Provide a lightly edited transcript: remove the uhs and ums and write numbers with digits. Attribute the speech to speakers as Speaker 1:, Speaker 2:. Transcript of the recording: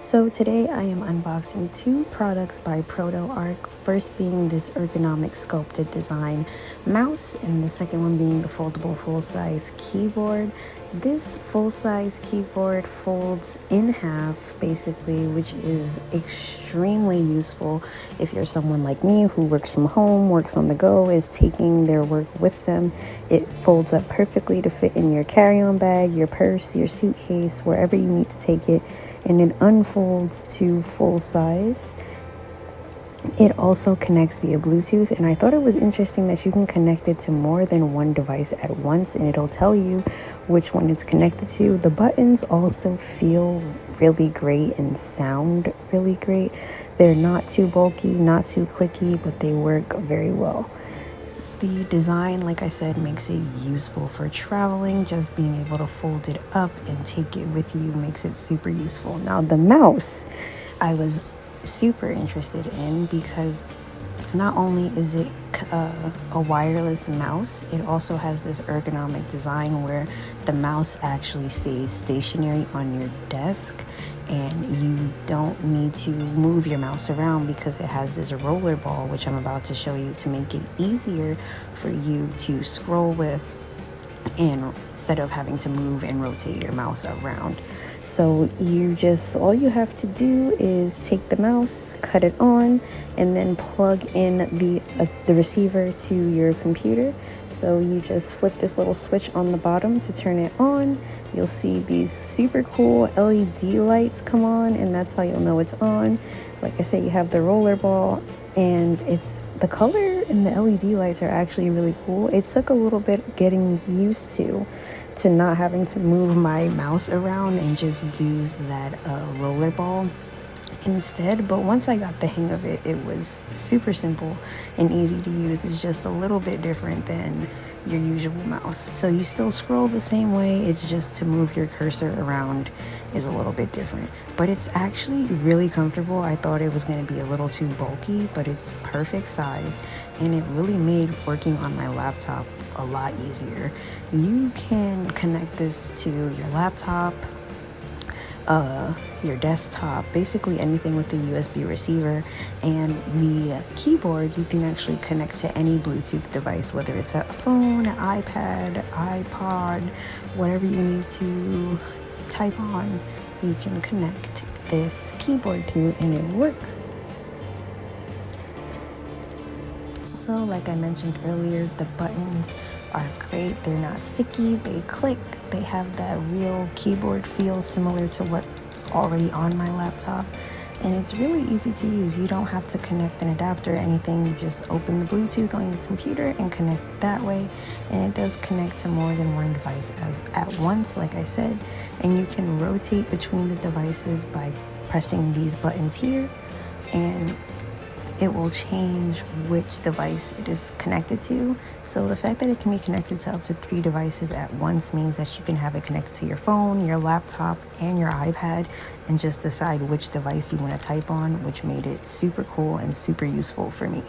Speaker 1: So today I am unboxing two products by ProtoArc, first being this ergonomic sculpted design mouse and the second one being the foldable full-size keyboard. This full-size keyboard folds in half basically, which is extremely useful if you're someone like me who works from home, works on the go, is taking their work with them. It folds up perfectly to fit in your carry-on bag, your purse, your suitcase, wherever you need to take it, and it unfolds to full size. It also connects via Bluetooth, and I thought it was interesting that you can connect it to more than one device at once, and it'll tell you which one it's connected to. The buttons also feel really great and sound really great. They're not too bulky, not too clicky, but they work very well. The design, like I said, makes it useful for traveling. Just being able to fold it up and take it with you makes it super useful. Now, the mouse, I was super interested in because not only is it a wireless mouse, it also has this ergonomic design where the mouse actually stays stationary on your desk and you don't need to move your mouse around because it has this roller ball, which I'm about to show you, to make it easier for you to scroll with, and instead of having to move and rotate your mouse around. So all you have to do is take the mouse, cut it on, and then plug in the receiver to your computer. So you just flip this little switch on the bottom to turn it on. You'll see these super cool LED lights come on, and that's how you'll know it's on. Like I said, you have the roller ball, and the color and the LED lights are actually really cool. It took a little bit getting used to not having to move my mouse around and just use that roller ball instead, but once I got the hang of it, it was super simple and easy to use. It's just a little bit different than your usual mouse. So you still scroll the same way, it's just to move your cursor around is a little bit different, but it's actually really comfortable. I thought it was going to be a little too bulky, but it's perfect size, and it really made working on my laptop a lot easier. You can connect this to your laptop, your desktop, basically anything with the USB receiver, and the keyboard you can actually connect to any Bluetooth device, whether it's a phone, an iPad, iPod, whatever you need to type on, you can connect this keyboard to and it will work. So like I mentioned earlier, the buttons are great. They're not sticky, they click, they have that real keyboard feel similar to what's already on my laptop, and it's really easy to use. You don't have to connect an adapter or anything. You just open the Bluetooth on your computer and connect that way, and it does connect to more than one device at once, like I said, and you can rotate between the devices by pressing these buttons here, and it will change which device it is connected to. So the fact that it can be connected to up to 3 devices at once means that you can have it connected to your phone, your laptop, and your iPad, and just decide which device you want to type on, which made it super cool and super useful for me.